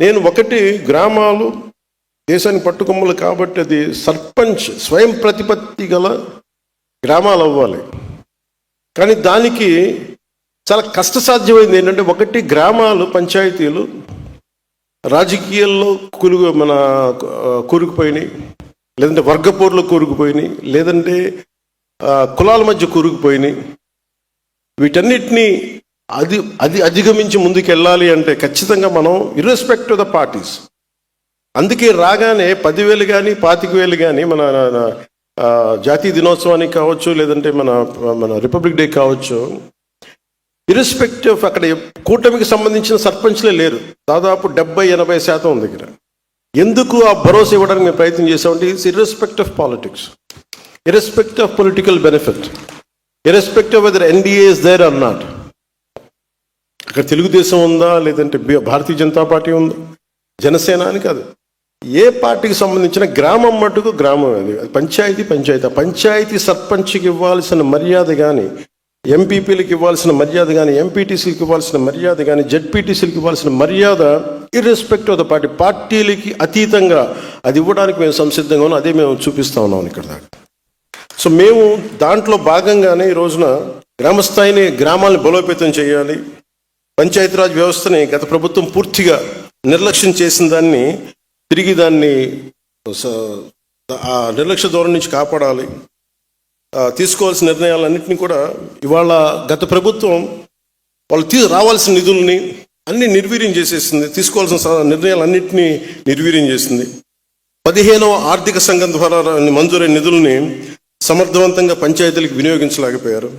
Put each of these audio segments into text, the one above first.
నేను ఒకటి, గ్రామాలు దేశానికి పట్టుకొమ్మలు కాబట్టి అది సర్పంచ్ స్వయం ప్రతిపత్తి గల గ్రామాలు అవ్వాలి. కానీ దానికి చాలా కష్టసాధ్యమైంది ఏంటంటే, ఒకటి గ్రామాలు, పంచాయతీలు రాజకీయాల్లో కూరుకుపోయినాయి, లేదంటే వర్గపోరులో కూరుకుపోయినాయి, లేదంటే కులాల మధ్య కూరుకుపోయినాయి. వీటన్నిటినీ అధిగమించి ముందుకు వెళ్ళాలి అంటే ఖచ్చితంగా మనం ఇర్రెస్పెక్ట్ ఆఫ్ ద పార్టీస్. అందుకే రాగానే 10,000 కానీ 25,000 కానీ మన జాతీయ దినోత్సవానికి కావచ్చు, లేదంటే మన రిపబ్లిక్ డే కావచ్చు, ఇర్రెస్పెక్టివ్ ఆఫ్ అక్కడ కూటమికి సంబంధించిన సర్పంచ్లే లేరు. దాదాపు 70-80% ఉంది దగ్గర. ఎందుకు ఆ భరోసా ఇవ్వడానికి మేము ప్రయత్నం చేసామంటే, it's irrespect of politics, irrespect of political benefit, irrespect of whether NDA is there or not. అక్కడ తెలుగుదేశం ఉందా, లేదంటే భారతీయ జనతా పార్టీ ఉందా, జనసేన అని కాదు, ఏ పార్టీకి సంబంధించిన గ్రామం మటుకు గ్రామం. అది పంచాయతీ. ఆ పంచాయతీ సర్పంచ్కి ఇవ్వాల్సిన మర్యాద కానీ, ఎంపీపీలకు ఇవ్వాల్సిన మర్యాద కానీ, ఎంపీటీసీలకు ఇవ్వాల్సిన మర్యాద కానీ, జెడ్పీటీసీలకు ఇవ్వాల్సిన మర్యాద ఇర్రెస్పెక్ట్ ఆఫ్ ద పార్టీలకి అతీతంగా అది ఇవ్వడానికి మేము సంసిద్ధంగా ఉన్నాం. అదే మేము చూపిస్తా ఉన్నాం ఇక్కడ దాకా. సో మేము దాంట్లో భాగంగానే ఈ రోజున గ్రామస్థాయిని, గ్రామాలను బలోపేతం చేయాలి. పంచాయతీరాజ్ వ్యవస్థని గత ప్రభుత్వం పూర్తిగా నిర్లక్ష్యం చేసిన దాన్ని తిరిగి దాన్ని ఆ నిర్లక్ష్య ధోరణి నుంచి కాపాడాలి. తీసుకోవాల్సిన నిర్ణయాలన్నింటినీ కూడా ఇవాళ గత ప్రభుత్వం వాళ్ళు రావాల్సిన నిధుల్ని అన్ని నిర్వీర్యం చేసేసింది. తీసుకోవాల్సిన నిర్ణయాలన్నింటినీ నిర్వీర్యం చేసింది. 15వ ఆర్థిక సంఘం ద్వారా మంజూరైన నిధుల్ని సమర్థవంతంగా పంచాయతీలకు వినియోగించలేకపోయారు.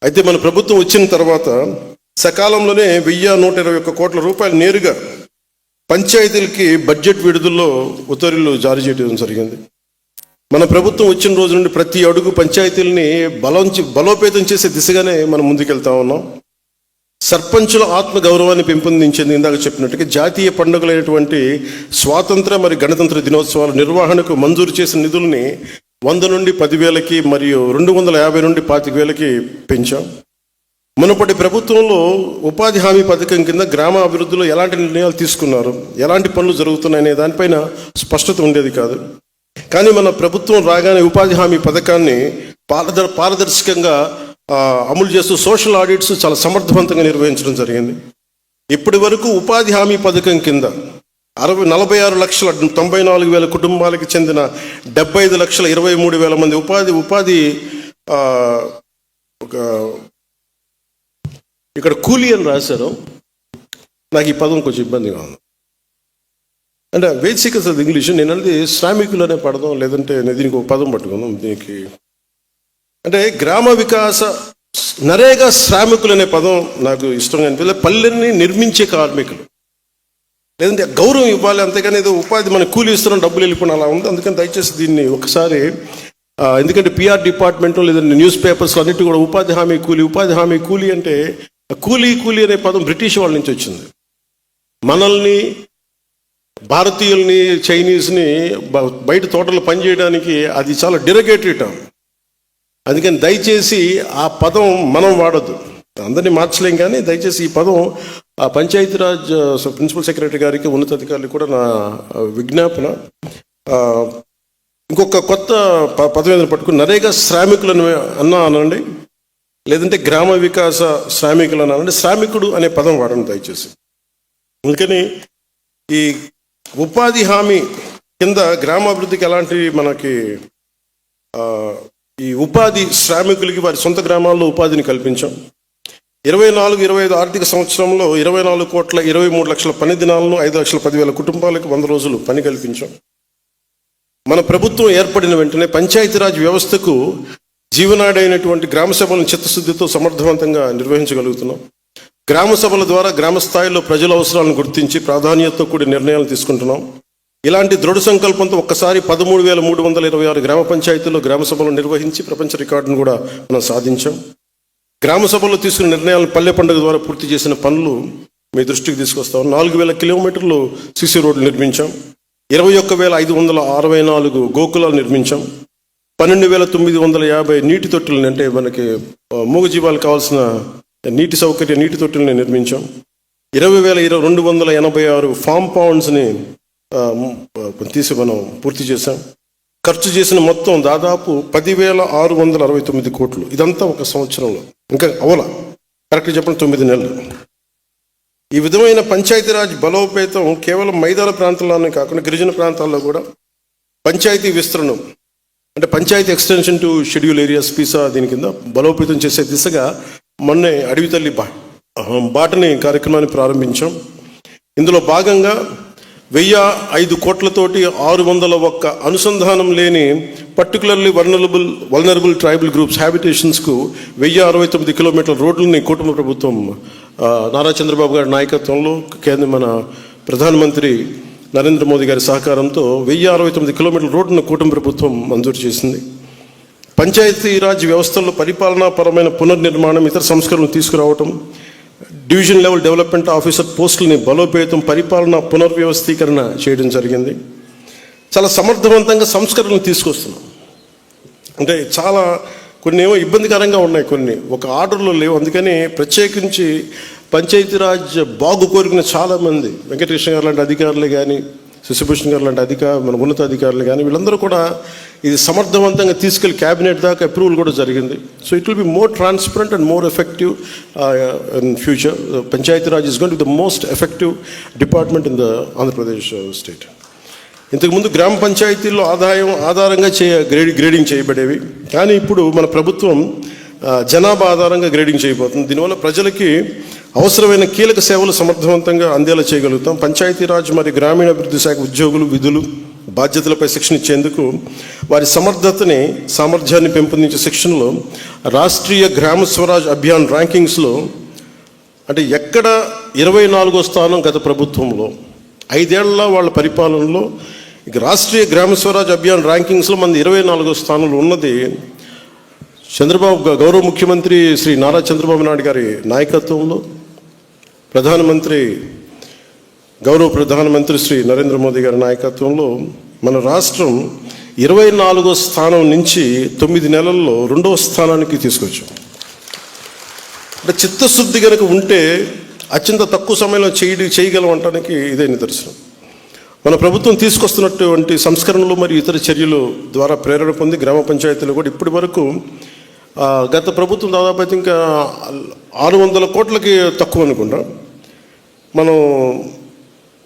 అయితే మన ప్రభుత్వం వచ్చిన తర్వాత సకాలంలోనే 1,121 కోట్ల రూపాయలు నేరుగా పంచాయతీలకి బడ్జెట్ విడుదలలో ఉత్తర్వులు జారీ చేయడం జరిగింది. మన ప్రభుత్వం వచ్చిన రోజు నుండి ప్రతి అడుగు పంచాయతీలని బలోపేతం చేసే దిశగానే మనం ముందుకెళ్తా ఉన్నాం. సర్పంచుల ఆత్మ గౌరవాన్ని పెంపొందించేది ఇందాక చెప్పినట్టుగా జాతీయ పండుగలైనటువంటి స్వాతంత్ర మరియు గణతంత్ర దినోత్సవాల నిర్వహణకు మంజూరు చేసిన నిధుల్ని 100 నుండి 10,000కి మరియు 250 నుండి 25,000కి పెంచాం. మునుపటి ప్రభుత్వంలో ఉపాధి హామీ పథకం కింద గ్రామ అభివృద్ధిలో ఎలాంటి నిర్ణయాలు తీసుకున్నారు, ఎలాంటి పనులు జరుగుతున్నాయనే దానిపైన స్పష్టత ఉండేది కాదు. కానీ మన ప్రభుత్వం రాగానే ఉపాధి హామీ పథకాన్ని పారదర్శకంగా అమలు చేస్తూ సోషల్ ఆడిట్స్ చాలా సమర్థవంతంగా నిర్వహించడం జరిగింది. ఇప్పటి వరకు ఉపాధి హామీ పథకం కింద 46,94,000 కుటుంబాలకు చెందిన 75,23,000 మంది ఉపాధి ఇక్కడ కూలీ అని రాశారు. నాకు ఈ పదం కొంచెం ఇబ్బందిగా ఉంది. అంటే బేసిక్ అసలు ఇంగ్లీష్, నేను అనేది శ్రామికులు అనే పడదాం, లేదంటే దీనికి ఒక పదం పట్టుకుందాం. దీనికి అంటే గ్రామ వికాస నరేగా శ్రామికులు అనే పదం నాకు ఇష్టంగా అనిపించలేదు. పల్లెల్ని నిర్మించే కార్మికులు, లేదంటే గౌరవం ఇవ్వాలి, అంతేగాని ఏదో ఉపాధి మనం కూలీ ఇస్తున్నాం డబ్బులు వెళ్ళిపోయిన అలా ఉంది. అందుకని దయచేసి దీన్ని ఒకసారి, ఎందుకంటే పిఆర్ డిపార్ట్మెంట్ లేదంటే న్యూస్ పేపర్స్లో అన్నిటి కూడా ఉపాధి హామీ కూలీ అంటే కూలీ అనే పదం బ్రిటిష్ వాళ్ళ నుంచి వచ్చింది. మనల్ని, భారతీయుల్ని, చైనీస్ని బయట తోటలు పనిచేయడానికి అది చాలా డిరగేటరీ టర్మ్. అందుకని దయచేసి ఆ పదం మనం వాడద్దు. అందరినీ మార్చలేం, కానీ దయచేసి ఈ పదం ఆ పంచాయతీరాజ్ ప్రిన్సిపల్ సెక్రటరీ గారికి, ఉన్నతాధికారులకు కూడా నా విజ్ఞాపన. ఇంకొక కొత్త పదం ఏదైనా పట్టుకుని నరేగా శ్రామికులను అనండి, లేదంటే గ్రామ వికాస శ్రామికులు అనండి. శ్రామికుడు అనే పదం వాడండి దయచేసి. అందుకని ఈ ఉపాధి హామీ కింద గ్రామాభివృద్ధికి ఎలాంటి మనకి ఈ ఉపాధి శ్రామికులకి వారి సొంత గ్రామాల్లో ఉపాధిని కల్పించాం. 24-25 ఆర్థిక సంవత్సరంలో 24,23,00,000 పని దినాలను 5,10,000 కుటుంబాలకు 100 రోజులు పని కల్పించాం. మన ప్రభుత్వం ఏర్పడిన వెంటనే పంచాయతీరాజ్ వ్యవస్థకు జీవనాడైనటువంటి గ్రామ సభలను చిత్తశుద్ధితో సమర్థవంతంగా నిర్వహించగలుగుతున్నాం. గ్రామ సభల ద్వారా గ్రామ స్థాయిలో ప్రజల అవసరాలను గుర్తించి ప్రాధాన్యతతో కూడిన నిర్ణయాలు తీసుకుంటున్నాం. ఇలాంటి దృఢ సంకల్పంతో ఒక్కసారి 13,326 గ్రామ పంచాయతీల్లో గ్రామ సభలు నిర్వహించి ప్రపంచ రికార్డును కూడా మనం సాధించాం. గ్రామ సభల్లో తీసుకున్న నిర్ణయాలను పల్లె పండుగ ద్వారా పూర్తి చేసిన పనులు మీ దృష్టికి తీసుకొస్తాం. 4,000 కిలోమీటర్లు సిసి రోడ్లు నిర్మించాం. 21,564 గోకులాలు నిర్మించాం. 12,950 నీటి తొట్టులను, అంటే మనకి మూగజీవాలకు కావాల్సిన నీటి సౌకర్య నీటి తొట్టుల్ని నిర్మించాం. 20,286 ఫామ్ పౌండ్స్ని తీసి మనం పూర్తి చేశాం. ఖర్చు చేసిన మొత్తం దాదాపు 10,669 కోట్లు. ఇదంతా ఒక సంవత్సరంలో, ఇంకా అవల కరెక్ట్గా చెప్పండి 9 నెలలు. ఈ విధమైన పంచాయతీరాజ్ బలోపేతం కేవలం మైదాన ప్రాంతాల్లోనే కాకుండా గిరిజన ప్రాంతాల్లో కూడా పంచాయతీ విస్తరణం, అంటే panchayat extension to scheduled areas PESA దీని కింద బలోపేతం చేసే దిశగా మొన్నే అడవి తల్లి బాటని కార్యక్రమాన్ని ప్రారంభించాం. ఇందులో భాగంగా 1,005 కోట్లతోటి 601 అనుసంధానం లేని పర్టికులర్లీ వల్నరబుల్ ట్రైబల్ గ్రూప్స్ హ్యాబిటేషన్స్కు 1,069 కిలోమీటర్ల రోడ్లని కుటుంబ ప్రభుత్వం నారా చంద్రబాబు గారి నాయకత్వంలో మన ప్రధానమంత్రి నరేంద్ర మోదీ గారి సహకారంతో 1,069 కిలోమీటర్ల రోడ్డును కూటమి ప్రభుత్వం మంజూరు చేసింది. పంచాయతీరాజ్ వ్యవస్థల్లో పరిపాలనాపరమైన పునర్నిర్మాణం, ఇతర సంస్కరణలు తీసుకురావటం, డివిజన్ లెవెల్ డెవలప్మెంట్ ఆఫీసర్ పోస్టులని బలోపేతం, పరిపాలన పునర్వ్యవస్థీకరణ చేయడం జరిగింది. చాలా సమర్థవంతంగా సంస్కరణలు తీసుకొస్తున్నాం. అంటే చాలా కొన్ని ఏమో ఇబ్బందికరంగా ఉన్నాయి, కొన్ని ఒక ఆర్డర్లో లేవు. అందుకని ప్రత్యేకించి పంచాయతీరాజ్ బాగు కోరుకున్న చాలామంది వెంకటకృష్ణ గారు లాంటి అధికారులు కానీ, శశిభూషణ్ గారు లాంటి మన ఉన్నత అధికారులు కానీ వీళ్ళందరూ కూడా ఇది సమర్థవంతంగా తీసుకెళ్లి క్యాబినెట్ దాకా అప్రూవల్ కూడా జరిగింది. So it will be more transparent and more effective in future. Panchayati Raj is going to be the most effective department in the Andhra Pradesh state. ఇంతకుముందు గ్రామ పంచాయతీల్లో ఆధారంగా గ్రేడింగ్ చేయబడేవి, కానీ ఇప్పుడు మన ప్రభుత్వం జనాభా ఆధారంగా గ్రేడింగ్ చేయబోతుంది. దీనివల్ల ప్రజలకి అవసరమైన కీలక సేవలు సమర్థవంతంగా అందేలా చేయగలుగుతాం. పంచాయతీరాజ్ మరియు గ్రామీణాభివృద్ధి శాఖ ఉద్యోగులు విధులు బాధ్యతలపై శిక్షణ ఇచ్చేందుకు వారి సమర్థతని సామర్థ్యాన్ని పెంపొందించే శిక్షణలో రాష్ట్రీయ గ్రామ స్వరాజ్ అభియాన్ ర్యాంకింగ్స్లో అంటే ఎక్కడ 24వ స్థానం గత ప్రభుత్వంలో 5 ఏళ్ల వాళ్ళ పరిపాలనలో ఇక రాష్ట్రీయ గ్రామ స్వరాజ్ అభియాన్ ర్యాంకింగ్స్లో మన 24వ స్థానంలో ఉన్నది గౌరవ ముఖ్యమంత్రి శ్రీ నారా చంద్రబాబు నాయుడు గారి నాయకత్వంలో, గౌరవ ప్రధానమంత్రి శ్రీ నరేంద్ర మోదీ గారి నాయకత్వంలో మన రాష్ట్రం 24వ స్థానం నుంచి 9 నెలల్లో 2వ స్థానానికి తీసుకొచ్చాం. అంటే చిత్తశుద్ధి కనుక ఉంటే అత్యంత తక్కువ సమయంలో చేయగలం అనడానికి ఇదే నిదర్శనం. మన ప్రభుత్వం తీసుకొస్తున్నటువంటి సంస్కరణలు మరియు ఇతర చర్యలు ద్వారా ప్రేరణ పొంది గ్రామ పంచాయతీలు కూడా ఇప్పటి వరకు గత ప్రభుత్వం దాదాపు అయితే ఇంకా 600 కోట్లకి తక్కువ అనుకుంటా మనం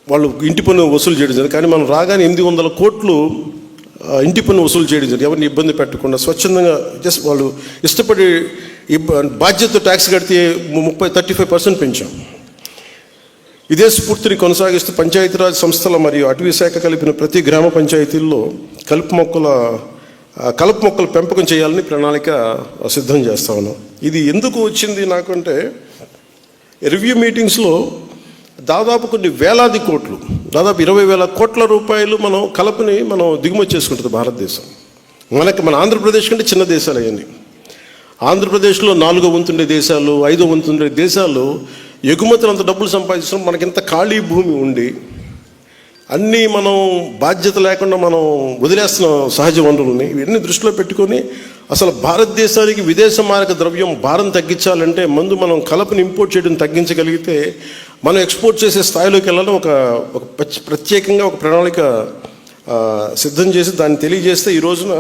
వాళ్ళు ఇంటి పన్ను వసూలు చేయడం జరిగింది. కానీ మనం రాగానే 800 కోట్లు ఇంటి పన్ను వసూలు చేయడం జరిగింది. ఎవరిని ఇబ్బంది పెట్టకుండా స్వచ్ఛందంగా జస్ట్ వాళ్ళు ఇష్టపడి బాధ్యత ట్యాక్స్ కడితే 35% పెంచాం. ఇదే స్ఫూర్తిని కొనసాగిస్తూ పంచాయతీరాజ్ సంస్థల మరియు అటవీ శాఖ కలిపిన ప్రతి గ్రామ పంచాయతీల్లో కలుపు మొక్కల పెంపకం చేయాలని ప్రణాళిక సిద్ధం చేస్తా ఉన్నాం. ఇది ఎందుకు వచ్చింది నాకంటే రివ్యూ మీటింగ్స్లో దాదాపు కొన్ని వేలాది కోట్లు, దాదాపు 20,000 కోట్ల రూపాయలు మనం కలపని దిగుమతి చేసుకుంటుంది భారతదేశం. మన ఆంధ్రప్రదేశ్ కంటే చిన్న దేశాలు అవన్నీ. ఆంధ్రప్రదేశ్లో 4వ వంతుండే దేశాలు, 5వ వంతుండే దేశాలు ఎగుమతులు అంత డబ్బులు సంపాదించడం, మనకింత ఖాళీ భూమి ఉండి అన్నీ మనం బాధ్యత లేకుండా మనం వదిలేస్తున్నాం సహజ వనరులని. ఇవన్నీ దృష్టిలో పెట్టుకొని అసలు భారతదేశానికి విదేశ మారక ద్రవ్యం భారం తగ్గించాలంటే ముందు మనం కలపని ఇంపోర్ట్ చేయడం తగ్గించగలిగితే మనం ఎక్స్పోర్ట్ చేసే స్థాయిలోకి వెళ్ళాలని ఒక ప్రత్యేకంగా ఒక ప్రణాళిక సిద్ధం చేసి దాన్ని తెలియజేస్తే ఈ రోజున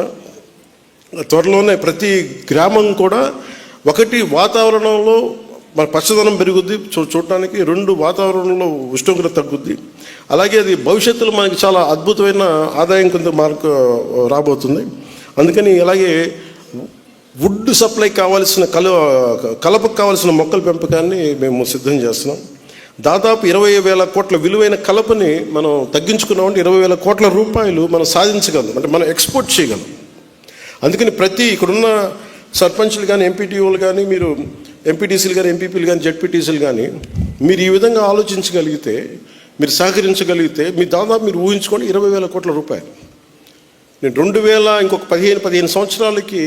త్వరలోనే ప్రతి గ్రామం కూడా ఒకటి వాతావరణంలో మన పచ్చదనం పెరుగుద్ది చూడటానికి, 2 వాతావరణంలో ఉష్ణోగ్రత తగ్గుద్ది, అలాగే అది భవిష్యత్తులో మనకి చాలా అద్భుతమైన ఆదాయం కొంత మార్కు రాబోతుంది. అందుకని అలాగే వుడ్ సప్లై కావాల్సిన కలపకు కావాల్సిన మొక్కల పెంపకాన్ని మేము సిద్ధం చేస్తున్నాం. దాదాపు 20,000 కోట్ల విలువైన కలపని మనం తగ్గించుకున్నామంటే 20,000 కోట్ల రూపాయలు మనం సాధించగలం, అంటే మనం ఎక్స్పోర్ట్ చేయగలం. అందుకని ఇక్కడున్న సర్పంచ్లు కానీ, ఎంపీటీఓలు కానీ, మీరు ఎంపీటీసీలు కానీ, ఎంపీపీలు కానీ, జెడ్పీటీసీలు కానీ మీరు ఈ విధంగా ఆలోచించగలిగితే, మీరు సహకరించగలిగితే దాదాపు మీరు ఊహించుకోండి 20,000 కోట్ల రూపాయలు. నేను 2000 ఇంకొక 15 సంవత్సరాలకి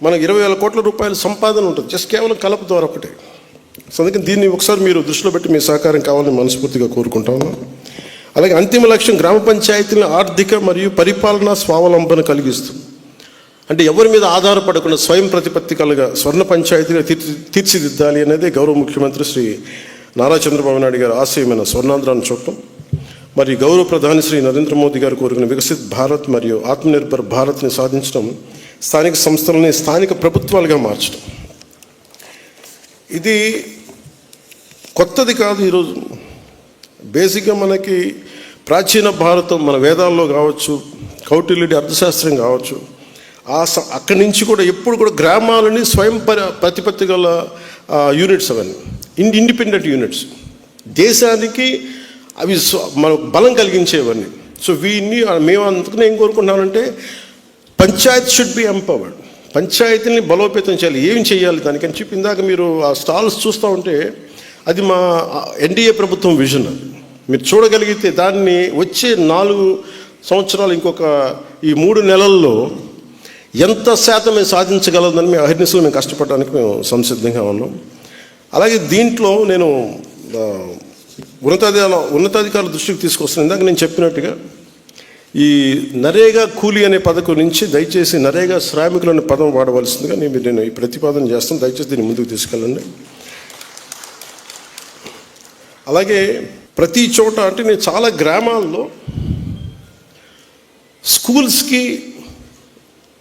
మనకు 20,000 కోట్ల రూపాయల సంపాదన ఉంటుంది జస్ట్ కేవలం కలప ద్వారా ఒకటే. సో అందుకని దీన్ని ఒకసారి మీరు దృష్టిలో పెట్టి మీ సహకారం కావాలని మనస్ఫూర్తిగా కోరుకుంటాను. అలాగే అంతిమ లక్ష్యం గ్రామ పంచాయతీలను ఆర్థిక మరియు పరిపాలనా స్వావలంబన కలిగిస్తుంది. అంటే ఎవరి మీద ఆధారపడకుండా స్వయం ప్రతిపత్తి కలగా స్వర్ణ పంచాయతీగా తీర్చిదిద్దాలి అనేది గౌరవ ముఖ్యమంత్రి శ్రీ నారా చంద్రబాబు నాయుడు గారి ఆశయమైన స్వర్ణాంధ్రాన్ని చూడటం, మరియు గౌరవ ప్రధాని శ్రీ నరేంద్ర మోదీ గారు కోరుకున్న వికసిత్ భారత్ మరియు ఆత్మనిర్భర్ భారత్ని సాధించడం, స్థానిక సంస్థలని స్థానిక ప్రభుత్వాలుగా మార్చడం. ఇది కొత్తది కాదు. ఈరోజు బేసిక్గా మనకి ప్రాచీన భారతం, మన వేదాల్లో కావచ్చు, కౌటిల్యుడి అర్థశాస్త్రం కావచ్చు, అక్కడి నుంచి కూడా ఎప్పుడు కూడా గ్రామాలని స్వయం ప్రతిపత్తి గల యూనిట్స్, అవన్నీ ఇండిపెండెంట్ యూనిట్స్, దేశానికి అవి మన బలం కలిగించేవన్నీ. సో మేము అందుకనే ఏం కోరుకుంటున్నామంటే పంచాయత్ షుడ్ బి ఎంపవర్డ్. పంచాయతీని బలోపేతం చేయాలి. ఏం చేయాలి దానికని చెప్పి ఇందాక మీరు ఆ స్టాల్స్ చూస్తూ ఉంటే అది మా ఎన్డీఏ ప్రభుత్వం విజన్. అది మీరు చూడగలిగితే దాన్ని వచ్చే 4 సంవత్సరాలు, ఇంకొక ఈ 3 నెలల్లో ఎంత శాతం మేము సాధించగలదని మేము అహర్నిశలు మేము కష్టపడడానికి మేము సంసిద్ధంగా ఉన్నాం. అలాగే దీంట్లో నేను ఉన్నతాధికారుల దృష్టికి తీసుకొస్తున్నాను. ఇందాక నేను చెప్పినట్టుగా ఈ నరేగా కూలీ అనే పథకం నుంచి దయచేసి నరేగా శ్రామికులు అనే పదం వాడవలసిందిగా నేను ఈ ప్రతిపాదన చేస్తాను. దయచేసి దీన్ని ముందుకు తీసుకెళ్ళండి. అలాగే ప్రతి చోట అంటే నేను చాలా గ్రామాల్లో స్కూల్స్కి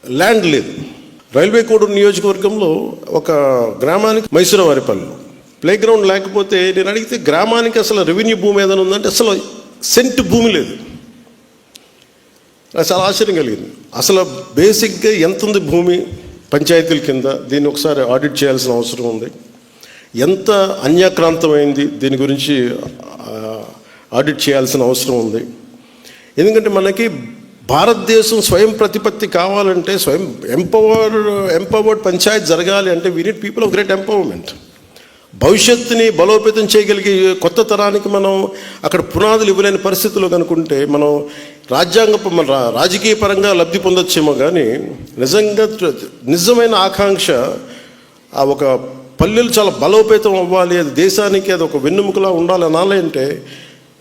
ల్యాండ్ లేదు. రైల్వే కోడూరు నియోజకవర్గంలో ఒక గ్రామానికి మైసూరవారిపల్లిలో ప్లే గ్రౌండ్ లేకపోతే నేను అడిగితే గ్రామానికి అసలు రెవెన్యూ భూమి ఏదైనా ఉందంటే అసలు సెంట్ భూమి లేదు. నాకు చాలా ఆశ్చర్యం కలిగింది. అసలు బేసిక్గా ఎంత ఉంది భూమి పంచాయతీల కింద, దీన్ని ఒకసారి ఆడిట్ చేయాల్సిన అవసరం ఉంది. ఎంత అన్యాక్రాంతమైంది దీని గురించి ఆడిట్ చేయాల్సిన అవసరం ఉంది. ఎందుకంటే మనకి భారతదేశం స్వయం ప్రతిపత్తి కావాలంటే, స్వయం ఎంపవర్డ్ పంచాయత్ జరగాలి అంటే we need people of great empowerment. భవిష్యత్తుని బలోపేతం చేయగలిగే కొత్త తరానికి మనం అక్కడ పునాదులు ఇవ్వలేని పరిస్థితుల్లో కనుకుంటే మనం మన రాజకీయ పరంగా లబ్ధి పొందొచ్చేమో, కానీ నిజమైన ఆకాంక్ష ఆ ఒక పల్లెలు చాలా బలోపేతం అవ్వాలి, అది దేశానికి అది ఒక వెన్నెముకలా ఉండాలి అనాలి అంటే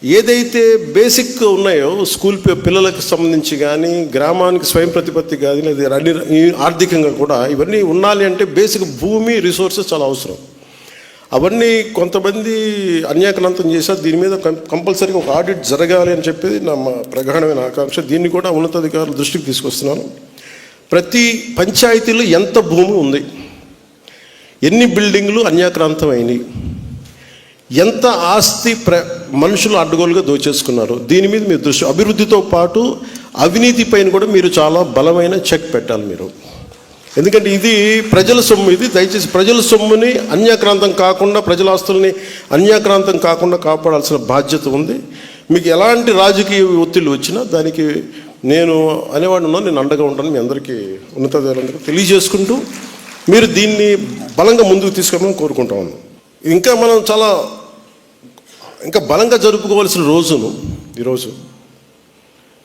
ఏదైతే బేసిక్ ఉన్నాయో స్కూల్ పిల్లలకు సంబంధించి కానీ, గ్రామానికి స్వయం ప్రతిపత్తి కానీ, అది అన్ని ఆర్థికంగా కూడా ఇవన్నీ ఉండాలి అంటే బేసిక్ భూమి రిసోర్సెస్ చాలా అవసరం. అవన్నీ కొంతమంది అన్యాక్రాంతం చేశారు. దీని మీద కంపల్సరీగా ఒక ఆడిట్ జరగాలి అని చెప్పేది నా ప్రగాఢమైన ఆకాంక్ష. దీన్ని కూడా ఉన్నతాధికారుల దృష్టికి తీసుకొస్తున్నాను. ప్రతి పంచాయతీలో ఎంత భూమి ఉంది, ఎన్ని బిల్డింగ్లు అన్యాక్రాంతం అయినాయి, ఎంత ఆస్తి మనుషులు అడ్డగోలుగా దోచేసుకున్నారు, దీని మీద మీరు దృష్టి, అభివృద్ధితో పాటు అవినీతి పైన కూడా మీరు చాలా బలమైన చెక్ పెట్టాలి మీరు. ఎందుకంటే ఇది ప్రజల సొమ్ము. ఇది దయచేసి ప్రజల సొమ్ముని అన్యాక్రాంతం కాకుండా, ప్రజల ఆస్తుల్ని అన్యాక్రాంతం కాకుండా కాపాడాల్సిన బాధ్యత ఉంది. మీకు ఎలాంటి రాజకీయ ఒత్తిళ్ళు వచ్చినా దానికి నేను అనేవాడిని, నేను అండగా ఉంటాను. మీ అందరికీ ఉన్నతాధికారులందరికీ తెలియజేసుకుంటూ మీరు దీన్ని బలంగా ముందుకు తీసుకెళ్ళమని కోరుకుంటా ఉన్నాను. ఇంకా మనం ఇంకా బలంగా జరుపుకోవాల్సిన రోజును ఈరోజు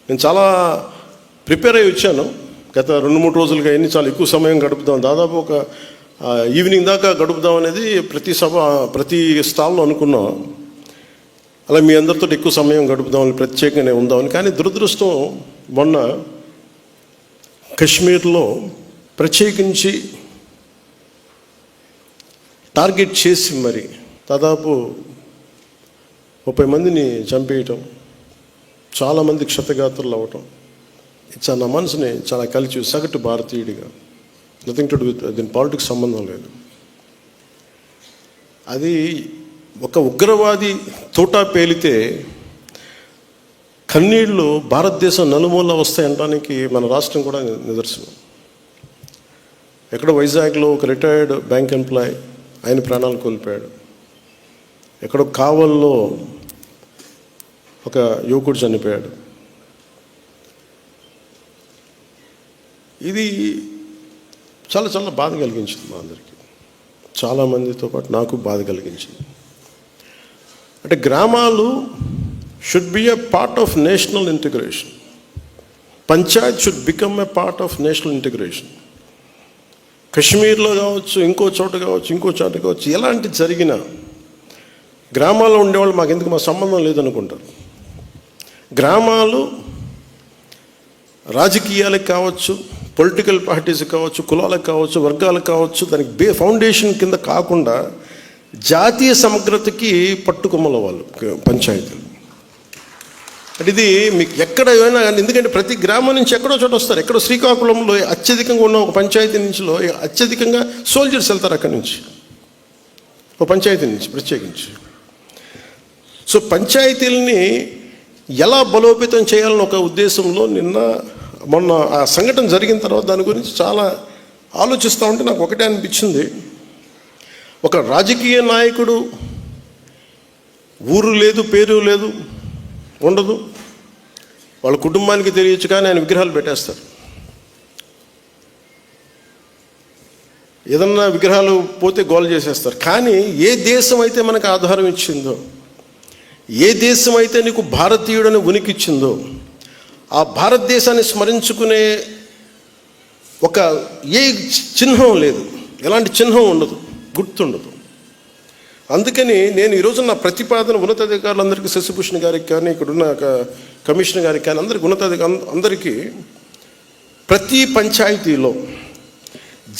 నేను చాలా ప్రిపేర్ అయ్యి వచ్చాను. గత 2-3 రోజులుగా చాలా ఎక్కువ సమయం గడుపుదాం, దాదాపు ఒక ఈవినింగ్ దాకా గడుపుదాం అనేది ప్రతి స్టాల్లో అనుకున్నాం. అలా మీ అందరితో ఎక్కువ సమయం గడుపుదామని, ప్రత్యేకంగానే ఉందామని. కానీ దురదృష్టం మొన్న కశ్మీర్లో ప్రత్యేకించి టార్గెట్ చేసి మరి దాదాపు 30 మందిని చంపేయటం, చాలామంది క్షతగాత్రులు అవ్వటం, చాలా నా మనసుని చాలా కలిసి సగటు భారతీయుడిగా, నథింగ్ టు డూ విత్ దీని పాలిటిక్స్ సంబంధం లేదు. అది ఒక ఉగ్రవాది తోటా పేలితే కన్నీళ్ళు భారతదేశం నలుమూల వస్తాయనడానికి మన రాష్ట్రం కూడా నిదర్శనం. ఎక్కడో వైజాగ్లో ఒక రిటైర్డ్ బ్యాంక్ ఎంప్లాయ్ ఆయన ప్రాణాలు కోల్పోయాడు. ఎక్కడో కావల్లో ఒక యువకుడు చనిపోయాడు. ఇది చాలా చాలా బాధ కలిగించింది మా అందరికీ, చాలామందితో పాటు నాకు బాధ కలిగించింది. అంటే గ్రామాలు should be a part of national integration. Panchayat should become a part of national integration. కశ్మీర్లో కావచ్చు, ఇంకో చోట కావచ్చు, ఎలాంటి జరిగినా గ్రామాల్లో ఉండేవాళ్ళు మాకెందుకు, మా సంబంధం లేదనుకుంటారు. గ్రామాలు రాజకీయాలకు కావచ్చు, పొలిటికల్ పార్టీస్ కావచ్చు, కులాలకు కావచ్చు, వర్గాలకు కావచ్చు, దానికి ఫౌండేషన్ కింద కాకుండా జాతీయ సమగ్రతకి పట్టుకొమ్మల వాళ్ళు పంచాయతీలు. అంటే ఇది మీకు ఎక్కడ ఏమైనా కానీ, ఎందుకంటే ప్రతి గ్రామం నుంచి ఎక్కడో చోట వస్తారు. ఎక్కడో శ్రీకాకుళంలో అత్యధికంగా ఉన్న ఒక పంచాయతీ నుంచిలో అత్యధికంగా సోల్జర్స్ వెళ్తారు అక్కడి నుంచి, ఒక పంచాయతీ నుంచి ప్రత్యేకించి. సో పంచాయతీలని ఎలా బలోపేతం చేయాలని ఒక ఉద్దేశంలో మొన్న ఆ సంఘటన జరిగిన తర్వాత దాని గురించి చాలా ఆలోచిస్తూ ఉంటే నాకు ఒకటే అనిపించింది. ఒక రాజకీయ నాయకుడు ఊరు లేదు, పేరు లేదు, ఉండదు, వాళ్ళ కుటుంబానికి తెలియచ్చు, కానీ ఆయన విగ్రహాలు పెట్టేస్తారు. ఏదన్నా విగ్రహాలు పోతే గోల్ చేసేస్తారు. కానీ ఏ దేశం అయితే మనకు ఆధారం ఇచ్చిందో, ఏ దేశం అయితే నీకు భారతీయుడని ఉనికి ఇచ్చిందో, ఆ భారతదేశాన్ని స్మరించుకునే ఒక ఏ చిహ్నం లేదు, ఎలాంటి చిహ్నం ఉండదు, గుర్తుండదు. అందుకని నేను ఈరోజు నా ప్రతిపాదన ఉన్నతాధికారులందరికీ, శశిభూషణ్ గారికి కానీ, ఇక్కడున్న కమిషనర్ గారికి కానీ, అందరికీ అందరికీ ప్రతి పంచాయతీలో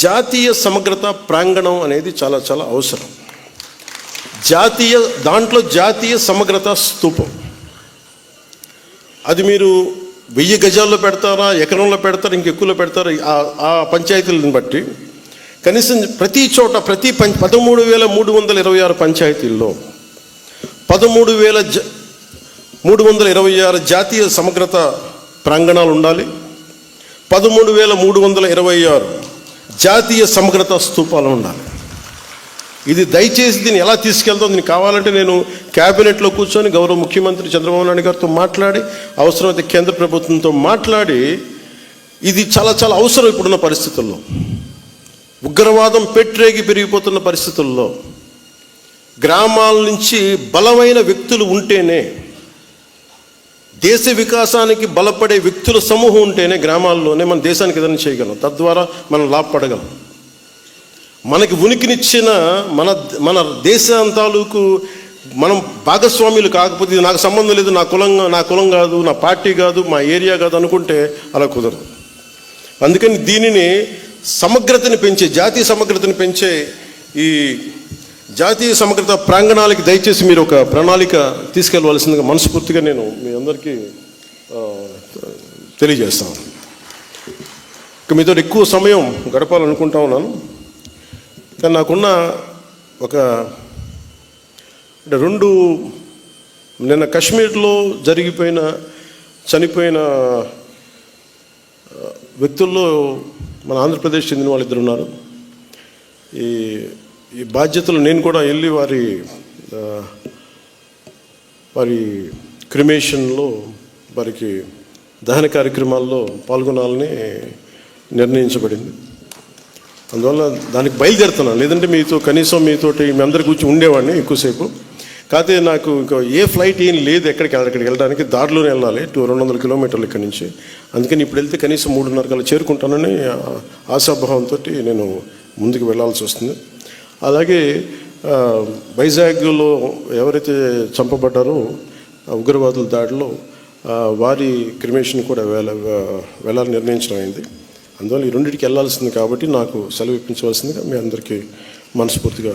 జాతీయ సమగ్రత ప్రాంగణం అనేది చాలా చాలా అవసరం. దాంట్లో జాతీయ సమగ్రత స్తూపం, అది మీరు 1000 గజాల్లో పెడతారా, ఎకరంలో పెడతారా, ఇంకెక్కువలో పెడతారా, ఆ పంచాయతీలను బట్టి కనీసం ప్రతి చోట 13,326 పంచాయతీల్లో 13,326 జాతీయ సమగ్రత ప్రాంగణాలు ఉండాలి. 13,326 జాతీయ సమగ్రత స్తూపాలు ఉండాలి. ఇది దయచేసి దీన్ని ఎలా తీసుకెళ్తాం, దీనికి కావాలంటే నేను క్యాబినెట్లో కూర్చొని గౌరవ ముఖ్యమంత్రి చంద్రబాబు నాయుడు గారితో మాట్లాడి, అవసరమైతే కేంద్ర ప్రభుత్వంతో మాట్లాడి, ఇది చాలా చాలా అవసరం ఇప్పుడున్న పరిస్థితుల్లో. ఉగ్రవాదం పెట్రేగి పెరిగిపోతున్న పరిస్థితుల్లో గ్రామాల నుంచి బలమైన వ్యక్తులు ఉంటేనే, దేశ వికాసానికి బలపడే వ్యక్తుల సమూహం ఉంటేనే గ్రామాల్లోనే మన దేశానికి ఏదైనా చేయగలం, తద్వారా మనం లాభపడగలం. మనకి ఉనికినిచ్చిన మన దేశం తాలూకు మనం భాగస్వాములు కాకపోతే, ఇది నాకు సంబంధం లేదు, నా కులం కాదు, నా పార్టీ కాదు, మా ఏరియా కాదు అనుకుంటే అలా కుదరదు. అందుకని దీనిని సమగ్రతని పెంచే, జాతీయ సమగ్రతని పెంచే ఈ జాతీయ సమగ్రత ప్రాంగణాలకి దయచేసి మీరు ఒక ప్రణాళిక తీసుకెళ్ళవలసిందిగా మనస్ఫూర్తిగా నేను మీ అందరికీ తెలియజేస్తాను. ఇక మీతో ఎక్కువ సమయం గడపాలనుకుంటా ఉన్నాను, కానీ నాకున్న ఒక రెండు నిన్న కాశ్మీర్లో చనిపోయిన వ్యక్తుల్లో మన ఆంధ్రప్రదేశ్ చెందిన వాళ్ళు 2 ఉన్నారు. ఈ బాధ్యతలు నేను కూడా వెళ్ళి వారి క్రిమేషన్లో, వారికి దహన కార్యక్రమాల్లో పాల్గొనాలని నిర్ణయించబడింది. అందువల్ల దానికి బయలుదేరుతున్నాను. లేదంటే కనీసం మీతోటి మీ అందరి గురించి ఉండేవాడిని ఎక్కువసేపు. కాకపోతే నాకు ఇంకా ఏ ఫ్లైట్ ఏం లేదు అక్కడికి వెళ్ళడానికి, దారిలోనే వెళ్ళాలి 200 కిలోమీటర్లు ఇక్కడి నుంచి. అందుకని ఇప్పుడు వెళ్తే కనీసం 3:30 కల్లా చేరుకుంటానని ఆశాభావంతో నేను ముందుకు వెళ్ళాల్సి వస్తుంది. అలాగే వైజాగ్లో ఎవరైతే చంపబడ్డారో ఉగ్రవాదుల దాడిలో, వారి క్రిమేషన్ కూడా వెళ్ళాలని నిర్ణయించడం అయింది. అందువల్ల ఈ రెండింటికి వెళ్ళాల్సింది కాబట్టి నాకు సెలవు ఇప్పించవలసిందిగా మీ అందరికీ మనస్ఫూర్తిగా